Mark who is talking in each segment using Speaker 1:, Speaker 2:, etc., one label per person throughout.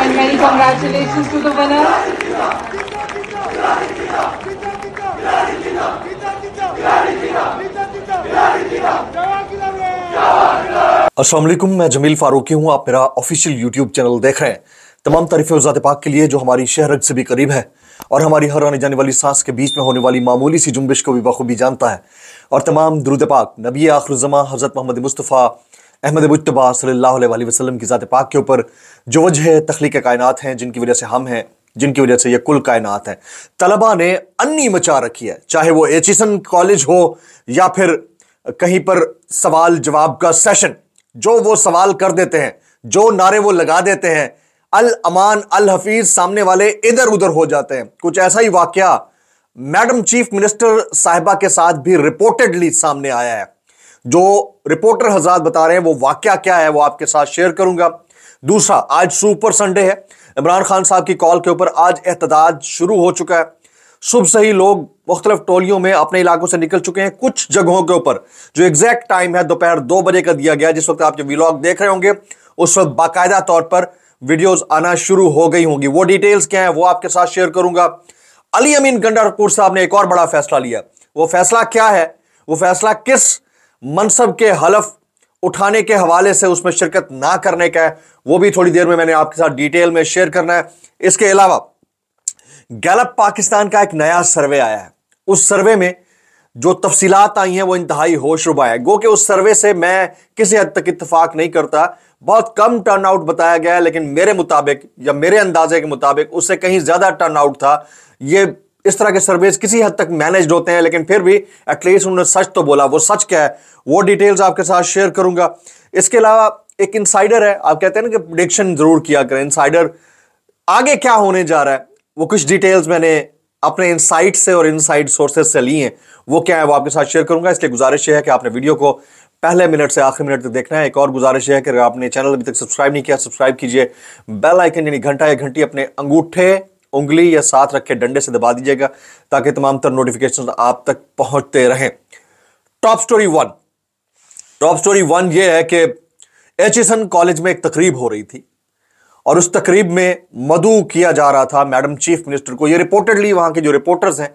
Speaker 1: And many congratulations to the winners.
Speaker 2: अस्सलाम वालेकुम, मैं जमील फारूकी हूँ। आप मेरा ऑफिशियल यूट्यूब चैनल देख रहे हैं। तमाम तारीफ़ें उस ज़ात पाक के लिए जो हमारी शहरत से भी करीब है और हमारी हर आने जाने वाली सांस के बीच में होने वाली मामूली सी जुम्बिश को भी बखूबी जानता है। और तमाम दुरूद पाक नबी आखिरुज़्ज़मा हज़रत मोहम्मद मुस्तफ़ा अहमद मुज्तबा सल्लल्लाहु अलैहि वसल्लम की ज़ात पाक के ऊपर जो वजह तख्लीक़ कायनात हैं, जिनकी वजह से हम हैं, जिनकी वजह से ये कुल कायनात है। तलबा ने अन्नी मचा रखी है, चाहे वो एचिसन कॉलेज हो या फिर कहीं पर सवाल जवाब का सेशन। जो वो सवाल कर देते हैं, जो नारे वो लगा देते हैं, अल अमान अल हफीज, सामने वाले इधर उधर हो जाते हैं। कुछ ऐसा ही वाकया मैडम चीफ मिनिस्टर साहिबा के साथ भी रिपोर्टेडली सामने आया है। जो रिपोर्टर हजरात बता रहे हैं वो वाकया क्या है वो आपके साथ शेयर करूंगा। दूसरा, आज सुपर संडे है। इमरान खान साहब की कॉल के ऊपर आज एहतजाज शुरू हो चुका है। सुबह से ही लोग मुख्तलिफ टोलियों में अपने इलाकों से निकल चुके हैं। कुछ जगहों के ऊपर जो एग्जैक्ट टाइम है दोपहर 2 बजे का दिया गया, जिस वक्त आप जो व्लॉग देख रहे होंगे उस वक्त बाकायदा तौर पर वीडियोस आना शुरू हो गई होंगी। वो डिटेल्स क्या है वो आपके साथ शेयर करूंगा। अली अमीन गंडापुर साहब ने एक और बड़ा फैसला लिया। वो फैसला क्या है, वो फैसला किस मनसब के हलफ उठाने के हवाले से उसमें शिरकत ना करने का है, वो भी थोड़ी देर में मैंने आपके साथ डिटेल में शेयर करना है। इसके अलावा गैलप पाकिस्तान का एक नया सर्वे आया है। उस सर्वे में जो तफसीलात आई हैं वो इंतहाई होशरुबा है। गो कि उस सर्वे से मैं किसी हद तक इत्तेफाक नहीं करता। बहुत कम टर्न आउट बताया गया है, लेकिन मेरे मुताबिक या मेरे अंदाजे के मुताबिक उससे कहीं ज्यादा टर्न आउट था। ये इस तरह के सर्वेज किसी हद तक मैनेज्ड होते हैं, लेकिन फिर भी एटलीस्ट उन्होंने सच तो बोला। वो सच क्या है वो डिटेल्स आपके साथ शेयर करूंगा। इसके अलावा एक इनसाइडर है, आप कहते हैं ना कि प्रेडिक्शन जरूर किया करें। इनसाइडर आगे क्या होने जा रहा है वो कुछ डिटेल्स मैंने अपने इनसाइट से और इनसाइड सोर्सेज से ली हैं। वो क्या है वो आपके साथ शेयर करूंगा। इसलिए गुजारिश है कि आपने वीडियो को पहले मिनट से आखिरी मिनट तक देखना है। एक और गुजारिश है कि अगर आपने चैनल अभी तक सब्सक्राइब नहीं किया सब्सक्राइब कीजिए। बेल आइकन यानी घंटा या घंटी अपने अंगूठे, उंगली या साथ रख के डंडे से दबा दीजिएगा ताकि तमाम तर नोटिफिकेशन आप तक पहुंचते रहें। टॉप स्टोरी वन ये है कि एचिसन कॉलेज में एक तकरीब हो रही थी और उस तकरीब में मदऊ किया जा रहा था मैडम चीफ मिनिस्टर को। ये रिपोर्टेडली वहां के जो रिपोर्टर्स हैं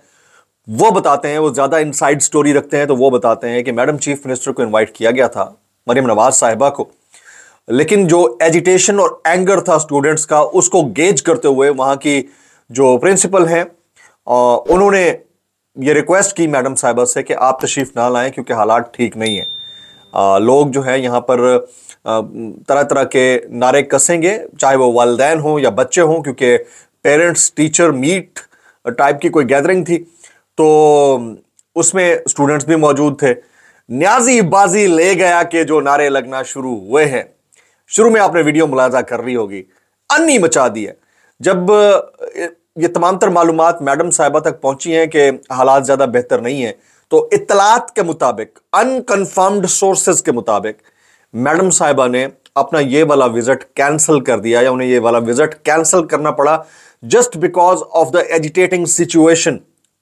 Speaker 2: वो बताते हैं, वो ज्यादा इनसाइड स्टोरी रखते हैं, तो वो बताते हैं कि मैडम चीफ मिनिस्टर को इनवाइट किया गया था, मरियम नवाज साहिबा को, लेकिन जो एजिटेशन और एंगर था स्टूडेंट्स का उसको गेज करते हुए वहां की जो प्रिंसिपल हैं उन्होंने ये रिक्वेस्ट की मैडम साहिबा से कि आप तशरीफ ना लाएं क्योंकि हालात ठीक नहीं है। लोग जो है यहाँ पर तरह तरह के नारे कसेंगे, चाहे वो वालिदैन हों या बच्चे हों, क्योंकि पेरेंट्स टीचर मीट टाइप की कोई गैदरिंग थी, तो उसमें स्टूडेंट्स भी मौजूद थे। न्याजी बाजी ले गया के जो नारे लगना शुरू हुए हैं, शुरू में आपने वीडियो मुलाजा कर रही होगी, अन्नी मचा दी है। जब ये तमाम तर मालूमात मैडम साहिबा तक पहुंची हैं कि हालात ज्यादा बेहतर नहीं है, तो इत्तलात के मुताबिक, अनकन्फर्म्ड सोर्सेज के मुताबिक मैडम साहिबा ने अपना ये वाला विजिट कैंसिल कर दिया, या उन्हें ये वाला विजिट कैंसिल करना पड़ा just because of the agitating situation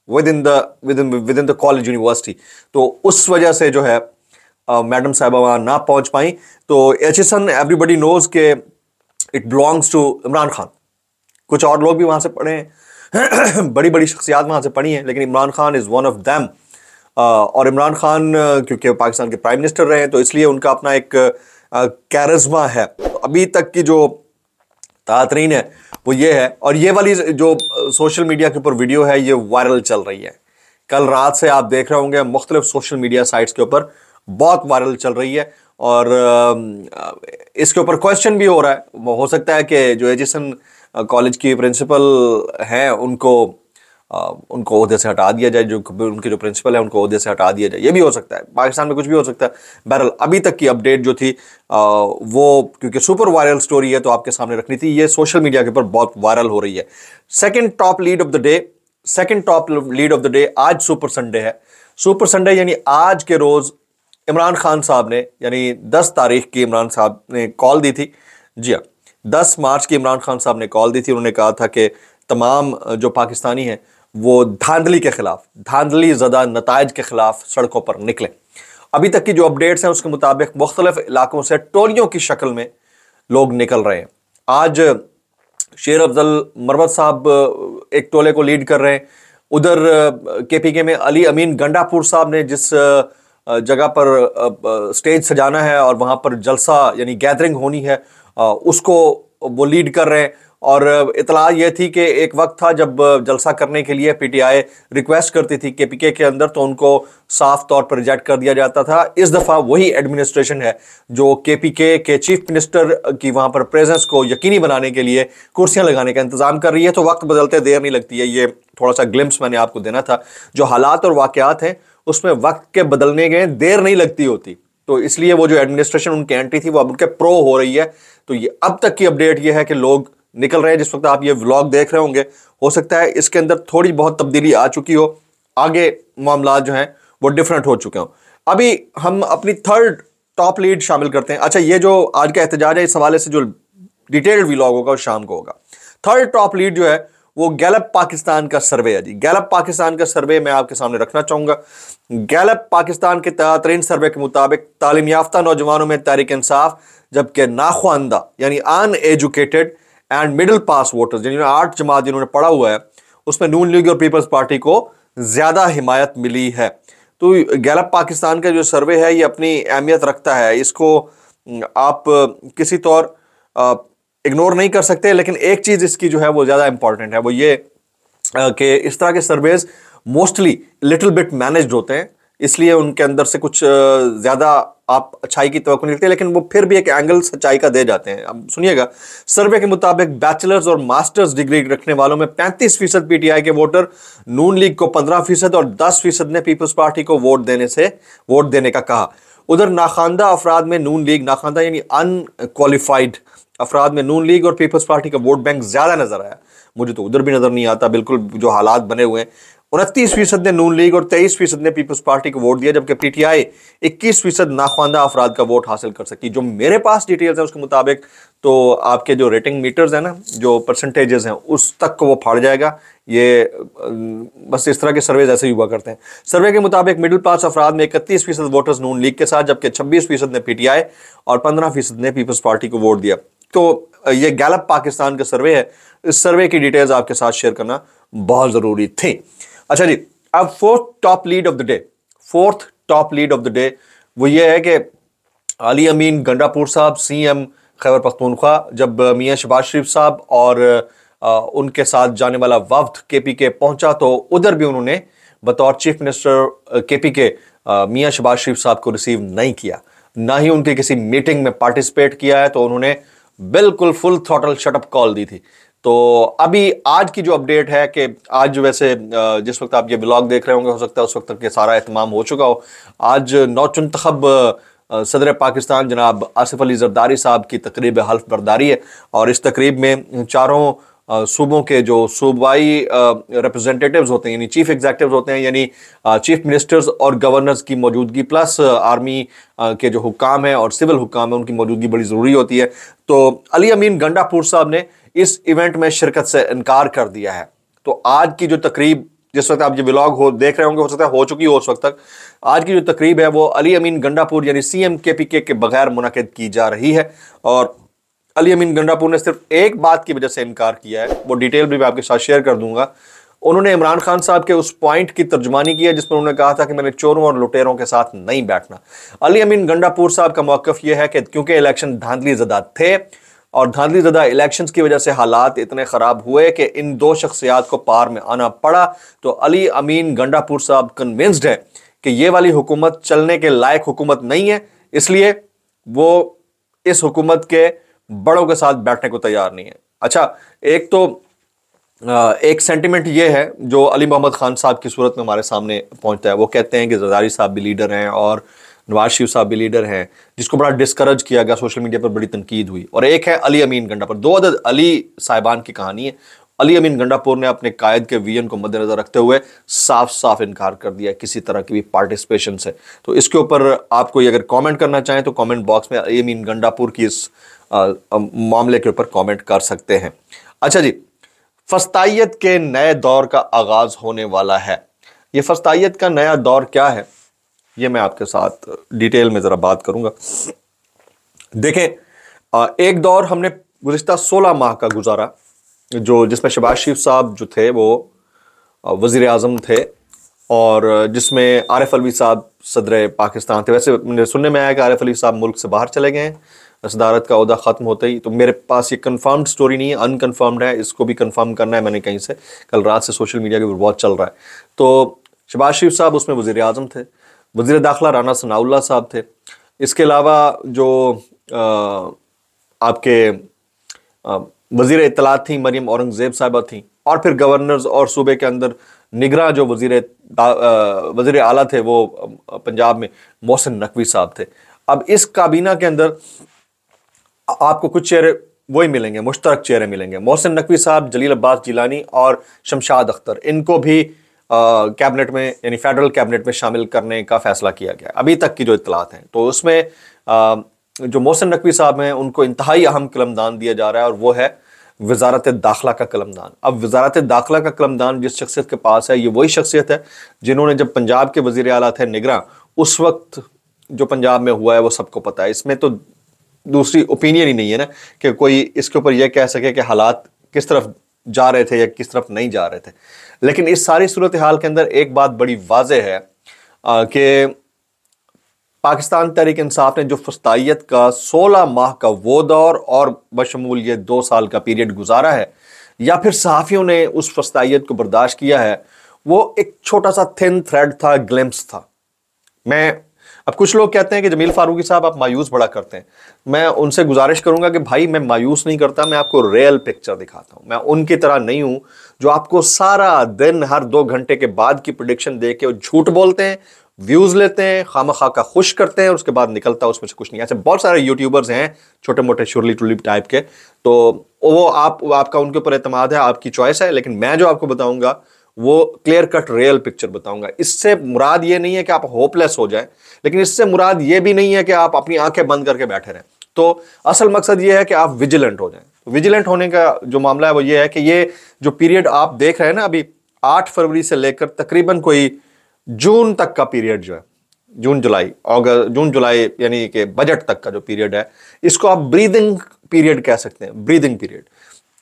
Speaker 2: with in the college university. तो उस वजह से जो है मैडम साहिबा वहां ना पहुंच पाई। तो एचिसन एवरीबडी नोज के it belongs to Imran Khan. कुछ और लोग भी वहां से पढ़े हैं, बड़ी बड़ी शख्सियात वहां से पढ़ी हैं, लेकिन Imran Khan is one of them. और इमरान खान क्योंकि पाकिस्तान के प्राइम मिनिस्टर रहे हैं तो इसलिए उनका अपना एक कैरिज्मा है। अभी तक की जो तातरीन है वो ये है, और ये वाली जो सोशल मीडिया के ऊपर वीडियो है ये वायरल चल रही है। कल रात से आप देख रहे होंगे मुख्तलिफ सोशल मीडिया साइट्स के ऊपर बहुत वायरल चल रही है, और इसके ऊपर क्वेश्चन भी हो रहा है। हो सकता है कि जो एजिसन कॉलेज की प्रिंसिपल हैं उनको ओहदे से हटा दिया जाए, जो उनके जो प्रिंसिपल है उनको ओहदे से हटा दिया जाए, ये भी हो सकता है। पाकिस्तान में कुछ भी हो सकता है। बहरहाल अभी तक की अपडेट जो थी वो क्योंकि सुपर वायरल स्टोरी है तो आपके सामने रखनी थी। ये सोशल मीडिया के ऊपर बहुत वायरल हो रही है। Second top lead of the day आज सुपर संडे है। सुपर संडे यानी आज के रोज इमरान खान साहब ने, यानी 10 तारीख की इमरान साहब ने कॉल दी थी। जी हाँ, 10 मार्च की इमरान खान साहब ने कॉल दी थी। उन्होंने कहा था कि तमाम जो पाकिस्तानी हैं वो धांधली के खिलाफ, धांधली ज़दा नताइज के खिलाफ सड़कों पर निकले। अभी तक की जो अपडेट्स हैं उसके मुताबिक मुख्तलिफ इलाकों से टोलियों की शक्ल में लोग निकल रहे हैं। आज शेर अफजल मरवत साहब एक टोले को लीड कर रहे हैं। उधर KPK में अली अमीन गंडापुर साहब ने जिस जगह पर स्टेज सजाना है और वहां पर जलसा यानी गैदरिंग होनी है उसको वो लीड कर रहे हैं। और इतला ये थी कि एक वक्त था जब जलसा करने के लिए PTI रिक्वेस्ट करती थी KPK के अंदर तो उनको साफ तौर पर रिजेक्ट कर दिया जाता था। इस दफ़ा वही एडमिनिस्ट्रेशन है जो KPK के चीफ मिनिस्टर की वहाँ पर प्रेजेंस को यकीनी बनाने के लिए कुर्सियाँ लगाने का इंतज़ाम कर रही है। तो वक्त बदलते देर नहीं लगती है। ये थोड़ा सा ग्लिम्स मैंने आपको देना था। जो हालात और वाक़यात हैं उसमें वक्त के बदलने के देर नहीं लगती होती, तो इसलिए वो जो एडमिनिस्ट्रेशन उनके एंटी थी वो अब उनके प्रो हो रही है। तो ये अब तक की अपडेट ये है कि लोग निकल रहे हैं। जिस वक्त आप ये व्लॉग देख रहे होंगे हो सकता है इसके अंदर थोड़ी बहुत तब्दीली आ चुकी हो, आगे मामला जो हैं वो डिफरेंट हो चुके हों। अभी हम अपनी थर्ड टॉप लीड शामिल करते हैं। अच्छा, ये जो आज का एहतजाज है इस हवाले से जो डिटेल्ड व्लॉग होगा वो शाम को होगा। थर्ड टॉप लीड जो है वो गैलप पाकिस्तान का सर्वे है जी। गैलप पाकिस्तान का सर्वे मैं आपके सामने रखना चाहूंगा। गैलप पाकिस्तान के तारीन सर्वे के मुताबिक तालीम याफ्ता नौजवानों में तहरीक इंसाफ, जबकि नाख्वानदा यानी uneducated and middle pass voters जिन्होंने 8 जमात जिन्होंने पढ़ा हुआ है उसमें नून लीग और पीपल्स पार्टी को ज्यादा हिमायत मिली है। तो गैलप पाकिस्तान का जो सर्वे है ये अपनी अहमियत रखता है, इसको आप किसी तौर इग्नोर नहीं कर सकते। लेकिन एक चीज इसकी जो है वो ज्यादा इंपॉर्टेंट है, वो ये कि इस तरह के surveys mostly little bit managed होते हैं, इसलिए उनके अंदर से कुछ ज्यादा आप अच्छाई की तवक्को नहीं रखते, लेकिन वो फिर भी एक एंगल सच्चाई का दे जाते हैं। अब सुनिएगा, सर्वे के मुताबिक बैचलर्स और मास्टर्स डिग्री रखने वालों में 35% PTI के वोटर, नून लीग को 15% और 10% ने पीपल्स पार्टी को वोट देने का कहा। उधर नाखानदा अफराद में नून लीग, नाखानदा यानी अनक्वालिफाइड अफराद में नून लीग और पीपल्स पार्टी का वोट बैंक ज्यादा नजर आया। मुझे तो उधर भी नजर नहीं आता, बिल्कुल जो हालात बने हुए हैं। 29% ने नून लीग और 23% ने पीपल्स पार्टी को वोट दिया, जबकि PTI 21% नाख्वानदा अफराद का वोट हासिल कर सकी। जो मेरे पास डिटेल्स हैं उसके मुताबिक तो आपके जो रेटिंग मीटर्स हैं ना, जो परसेंटेजेस हैं उस तक को वो फाड़ जाएगा। ये बस इस तरह के सर्वे ऐसे ही हुआ करते हैं। सर्वे के मुताबिक मिडिल क्लास अफराद में 31% वोटर्स नून लीग के साथ, जबकि 26% ने PTI और 15% ने पीपल्स पार्टी को वोट दिया। तो ये गैलप पाकिस्तान का सर्वे है। इस सर्वे की डिटेल्स आपके साथ शेयर करना बहुत जरूरी थी। अच्छा जी, अब fourth top lead of the day वो ये है कि अली अमीन गंडापुर साहब CM खैबर पख्तूनख्वा जब मियां शहबाज शरीफ साहब और उनके साथ जाने वाला वफ्द KPK पहुंचा तो उधर भी उन्होंने बतौर चीफ मिनिस्टर KPK मियां शहबाज शरीफ साहब को रिसीव नहीं किया, ना ही उनके किसी मीटिंग में पार्टिसिपेट किया है। तो उन्होंने बिल्कुल फुल थ्रॉटल शटअप कॉल दी थी। तो अभी आज की जो अपडेट है कि आज वैसे जिस वक्त आप ये ब्लॉग देख रहे होंगे हो सकता है उस वक्त तक के सारा एहतमाम हो चुका हो। आज नौचुंतखब सदर पाकिस्तान जनाब आसिफ अली जरदारी साहब की तकरीब हल्फ बरदारी है, और इस तकरीब में चारों सूबों के जो सूबाई रिप्रेजेंटेटिव्स होते हैं यानी चीफ एग्जीक्यूटिव्स होते हैं, यानी चीफ मिनिस्टर्स और गवर्नर्स की मौजूदगी प्लस आर्मी के जो हुक्काम हैं और सिविल हुक्काम हैं उनकी मौजूदगी बड़ी ज़रूरी होती है। तो अली अमीन गंडापुर साहब ने इस इवेंट में शिरकत से इनकार कर दिया है। तो आज की जो तकरीब, जिस वक्त आप ये व्लॉग देख रहे होंगे हो सकता है हो चुकी हो उस वक्त तक, आज की जो तकरीब है वो अली अमीन गंडापुर यानी CM KPK के बगैर मुनक़िद की जा रही है। और अली अमीन गंडापुर ने सिर्फ एक बात की वजह से इनकार किया है, वो डिटेल भी मैं आपके साथ शेयर कर दूंगा। उन्होंने इमरान खान साहब के उस पॉइंट की तर्जुमानी की है जिसमें उन्होंने कहा था कि मैंने चोरों और लुटेरों के साथ नहीं बैठना। अली अमीन गंडापुर साहब का मौक़िफ़ यह है कि क्योंकि इलेक्शन धांधली ज़दा थे, और धांधलीज़दा इलेक्शंस की वजह से हालात इतने ख़राब हुए कि इन दो शख्सियात को पार में आना पड़ा। तो अली अमीन गंडापुर साहब कन्विंस्ड है कि ये वाली हुकूमत चलने के लायक हुकूमत नहीं है, इसलिए वो इस हुकूमत के बड़ों के साथ बैठने को तैयार नहीं है। अच्छा, एक सेंटिमेंट ये है जो अली मोहम्मद खान साहब की सूरत में हमारे सामने पहुंचता है। वो कहते हैं कि जरदारी साहब भी लीडर हैं और नवाज शरीफ साहब भी लीडर हैं, जिसको बड़ा डिस्करेज किया गया, सोशल मीडिया पर बड़ी तनकीद हुई। और एक है अली अमीन गंडापुर। दो अदद अली साहिबान की कहानी है। अली अमीन गंडापुर ने अपने कायद के विजन को मद्देनजर रखते हुए साफ साफ इनकार कर दिया किसी तरह की भी पार्टिसिपेशन से। तो इसके ऊपर आप कोई अगर कमेंट करना चाहें तो कमेंट बॉक्स में अली अमीन गंडापुर की इस मामले के ऊपर कमेंट कर सकते हैं। अच्छा जी, फस्तायत के नए दौर का आगाज होने वाला है। ये फस्तायत का नया दौर क्या है, ये मैं आपके साथ डिटेल में जरा बात करूंगा। देखें, एक दौर हमने गुज़िश्ता 16 माह का गुजारा, जो जिसमें शहबाज शरीफ साहब जो थे वो वज़ीर आज़म थे और जिसमें आरिफ अलवी साहब सदर पाकिस्तान थे। वैसे मुझे सुनने में आया कि आरिफ अलवी साहब मुल्क से बाहर चले गए हैं सदारत का ओहदा ख़त्म होते ही। तो मेरे पास ये कंफर्म्ड स्टोरी नहीं है, अनकन्फर्म्ड है, इसको भी कंफर्म करना है मैंने कहीं से। कल रात से सोशल मीडिया के ऊपर बहुत चल रहा है। तो शहबाज शरीफ साहब उसमें वज़ीर आज़म थे, वज़ीर दाखिला राना सनाउल्लाह साहब थे। इसके अलावा जो आपके वज़ीर इत्तलात थी मरियम औरंगज़ेब साहिबा थी, और फिर गवर्नर्स और सूबे के अंदर निगरां जो वज़ीर आला थे वो पंजाब में मोहसिन नकवी साहब थे। अब इस काबीना के अंदर आपको कुछ चेहरे वही मिलेंगे, मुश्तरक चेहरे मिलेंगे। मोहसिन नकवी साहब, जलील अब्बास जिलानी और शमशाद अख्तर, इनको भी कैबिनेट में यानी फेडरल कैबिनेट में शामिल करने का फैसला किया गया अभी तक की जो इत्तलात हैं। तो उसमें जो मोहसिन नकवी साहब हैं उनको इंतहाई अहम कलमदान दिया जा रहा है और वो है वजारत दाखिला का कलमदान। अब वजारत दाखिला का कलमदान जिस शख्सियत के पास है, ये वही शख्सियत है जिन्होंने जब पंजाब के वज़ीर आला थे निगरां, उस वक्त जो पंजाब में हुआ है वो सबको पता है। इसमें तो दूसरी ओपिनियन ही नहीं है ना कि कोई इसके ऊपर यह कह सके कि हालात किस तरफ जा रहे थे या किस तरफ नहीं जा रहे थे। लेकिन इस सारी सूरत हाल के अंदर एक बात बड़ी वाज़ेह है कि पाकिस्तान तहरीक इंसाफ ने जो फस्तायत का 16 माह का वो दौर और बशमूल ये 2 साल का पीरियड गुजारा है, या फिर सहाफ़ियों ने उस फस्तायत को बर्दाश्त किया है, वो एक छोटा सा थिन थ्रेड था, ग्लिम्स था। अब कुछ लोग कहते हैं कि जमील फारूकी साहब आप मायूस बड़ा करते हैं। मैं उनसे गुजारिश करूंगा कि भाई मैं मायूस नहीं करता, मैं आपको रियल पिक्चर दिखाता हूं। मैं उनकी तरह नहीं हूं जो आपको सारा दिन हर 2 घंटे के बाद की प्रेडिक्शन दे के झूठ बोलते हैं, व्यूज लेते हैं, खामखा का खुश करते हैं और उसके बाद निकलता उसमें से कुछ नहीं। ऐसे बहुत सारे यूट्यूबर्स हैं छोटे मोटे शुरली टुली टाइप के, तो वो आपका उनके ऊपर एतमाद है, आपकी चॉइस है। लेकिन मैं जो आपको बताऊंगा वो क्लियर कट रियल पिक्चर बताऊंगा। इससे मुराद ये नहीं है कि आप होपलेस हो जाए, लेकिन इससे मुराद ये भी नहीं है कि आप अपनी आंखें बंद करके बैठे रहें। तो असल मकसद ये है कि आप विजिलेंट हो जाएं। विजिलेंट होने का जो मामला है वो ये है कि ये जो पीरियड आप देख रहे हैं ना, अभी 8 फरवरी से लेकर तकरीबन कोई जून तक का पीरियड जो है, जून जुलाई यानी कि बजट तक का जो पीरियड है, इसको आप ब्रीदिंग पीरियड कह सकते हैं। ब्रीदिंग पीरियड,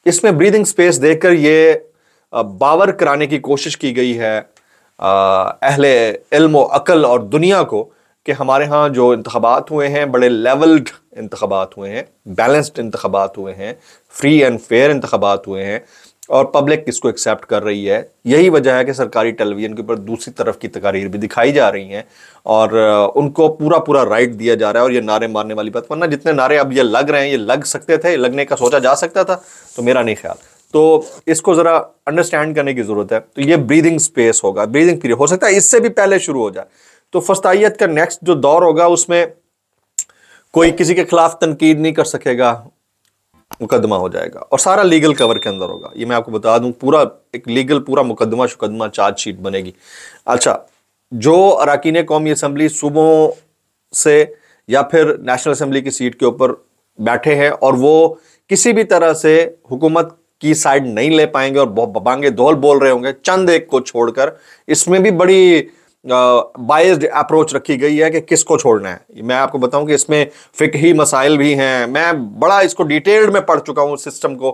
Speaker 2: इसमें ब्रीदिंग स्पेस देकर ये बावर कराने की कोशिश की गई है अहले इल्म व अकल और दुनिया को कि हमारे यहाँ जो इंतखाबात हुए हैं बड़े लेवल्ड इंतखाबात हुए हैं, बैलेंस्ड इंतखाबात हुए हैं, फ्री एंड फेयर इंतखाबात हुए हैं और पब्लिक इसको एक्सेप्ट कर रही है। यही वजह है कि सरकारी टेलीविज़न के ऊपर दूसरी तरफ की तकारीर भी दिखाई जा रही हैं और उनको पूरा राइट दिया जा रहा है। और ये नारे मारने वाली बात, वरना जितने नारे अब ये लग रहे हैं, ये लग सकते थे, लगने का सोचा जा सकता था, तो मेरा नहीं ख्याल। तो इसको ज़रा अंडरस्टैंड करने की ज़रूरत है। तो ये ब्रीदिंग स्पेस होगा, ब्रीदिंग पीरियड हो सकता है इससे भी पहले शुरू हो जाए। तो फस्तायत का नेक्स्ट जो दौर होगा उसमें कोई किसी के खिलाफ तनकीद नहीं कर सकेगा, मुकदमा हो जाएगा और सारा लीगल कवर के अंदर होगा। ये मैं आपको बता दूं, पूरा एक लीगल पूरा मुकदमा चार्जशीट बनेगी। अच्छा, जो अरकान कौमी असम्बली सूबों से या फिर नेशनल असम्बली की सीट के ऊपर बैठे हैं और वो किसी भी तरह से हुकूमत की साइड नहीं ले पाएंगे और बबांगे दौल बोल रहे होंगे चंद एक को छोड़कर, इसमें भी बड़ी बायस्ड अप्रोच रखी गई है कि किसको छोड़ना है। मैं आपको बताऊं कि इसमें फिकही मसाइल भी हैं। मैं बड़ा इसको डिटेल्ड में पढ़ चुका हूं सिस्टम को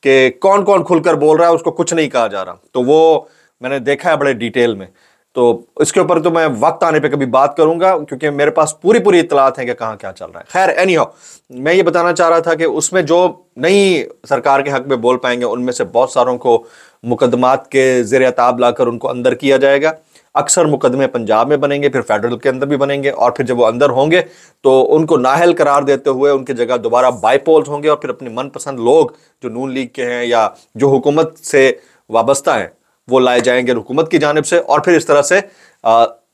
Speaker 2: कि कौन कौन खुलकर बोल रहा है, उसको कुछ नहीं कहा जा रहा। तो वो मैंने देखा है बड़े डिटेल में। तो इसके ऊपर तो मैं वक्त आने पे कभी बात करूंगा, क्योंकि मेरे पास पूरी इत्तलात हैं कि कहाँ क्या चल रहा है। खैर एनी हाउ, मैं ये बताना चाह रहा था कि उसमें जो नई सरकार के हक में बोल पाएंगे उनमें से बहुत सारों को मुकदमात के ज़ेर अताब लाकर उनको अंदर किया जाएगा। अक्सर मुकदमे पंजाब में बनेंगे, फिर फेडरल के अंदर भी बनेंगे, और फिर जब वो अंदर होंगे तो उनको नाअहल करार देते हुए उनकी जगह दोबारा बाईपोल्स होंगे, और फिर अपने मनपसंद लोग जो नून लीग के हैं या जो हुकूमत से वाबस्ता हैं वो लाए जाएंगे हुकूमत की जानिब से, और फिर इस तरह से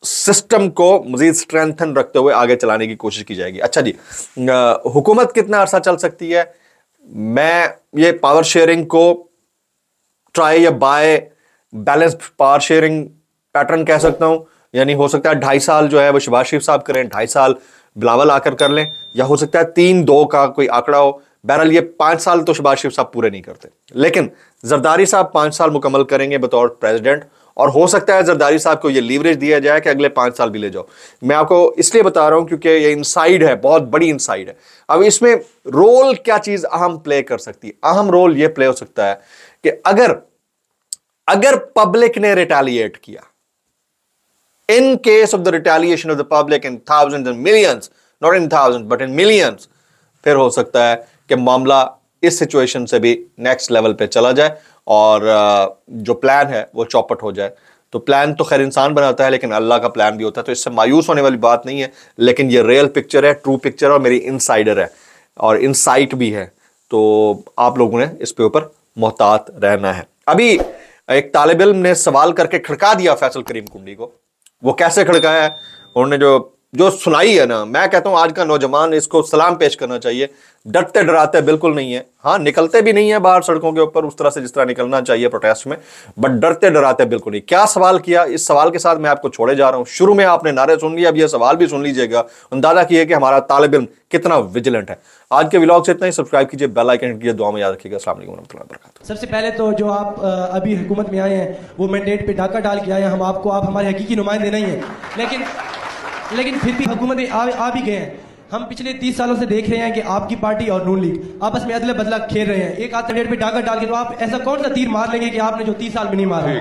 Speaker 2: सिस्टम को मजीद स्ट्रेंथन रखते हुए आगे चलाने की कोशिश की जाएगी। अच्छा जी, हुकूमत कितना अरसा चल सकती है? मैं ये पावर शेयरिंग को ट्राई या by balanced power sharing pattern कह सकता हूं। यानी हो सकता है 2.5 साल जो है वो शहबाज शरीफ साहब करें, 2.5 साल बिलावल आकर कर लें, या हो सकता है 3-2 का कोई आंकड़ा हो। बहरहाल ये 5 साल तो शहबाज शरीफ साहब पूरे नहीं करते, लेकिन जरदारी साहब 5 साल मुकम्मल करेंगे बतौर प्रेसिडेंट, और हो सकता है जरदारी साहब को ये लीवरेज दिया जाए कि अगले 5 साल भी ले जाओ। मैं आपको इसलिए बता रहा हूं क्योंकि ये इनसाइड है, बहुत बड़ी इनसाइड है। अब इसमें रोल क्या चीज अहम प्ले कर सकती है? अहम रोल ये प्ले हो सकता है कि अगर पब्लिक ने रिटेलिएट किया, in case of the retaliation of the public in thousands and millions, not in thousands but in millions, फिर हो सकता है कि मामला इस सिचुएशन से भी नेक्स्ट लेवल पे चला जाए और जो प्लान है वो चौपट हो जाए। तो प्लान तो खैर इंसान बनाता है, लेकिन अल्लाह का प्लान भी होता है, तो इससे मायूस होने वाली बात नहीं है। लेकिन ये रियल पिक्चर है, ट्रू पिक्चर, और मेरी इनसाइडर है और इनसाइट भी है, तो आप लोगों ने इस पे ऊपर मोहतात रहना है। अभी एक तालिब इल्म ने सवाल करके खड़का दिया फैसल करीम कुंडी को। वो कैसे खड़काया है? उन्होंने जो सुनाई है ना, मैं कहता हूं आज का नौजवान इसको सलाम पेश करना चाहिए। डरते डराते बिल्कुल नहीं है, हाँ निकलते भी नहीं है बाहर सड़कों के ऊपर उस तरह से जिस तरह निकलना चाहिए प्रोटेस्ट में, बट डरते डराते बिल्कुल नहीं। क्या सवाल किया? इस सवाल के साथ मैं आपको छोड़े जा रहा हूं। शुरू में आपने नारे सुन लिए, अब यह सवाल भी सुन लीजिएगा, अंदाजा किए कि हमारा तालिब इल्म कितना विजिलेंट है। आज के व्लॉग से इतना ही। सब्सक्राइब कीजिए, बेल आइकन कीजिए, दुआ में याद रखिएगा। अस्सलाम वालेकुम रहमतुल्लाहि व बरकातहू।
Speaker 3: सबसे पहले तो जो आप अभी हुकूमत में आए हैं वो मैंडेट पे डाका डाल के आए हैं, हम आपको आप हमारे हकीकी नुमाइंदे नहीं हैं, लेकिन फिर भी हुकूमत में आ भी गए हैं। हम पिछले 30 सालों से देख रहे हैं कि आपकी पार्टी और नून लीग आपस में अदला बदला खेल रहे हैं। एक आध कैंडिडेट पे डाका डाल के, तो आप ऐसा कौन सा तीर मार लेंगे कि आपने जो 30 साल में नहीं मारा?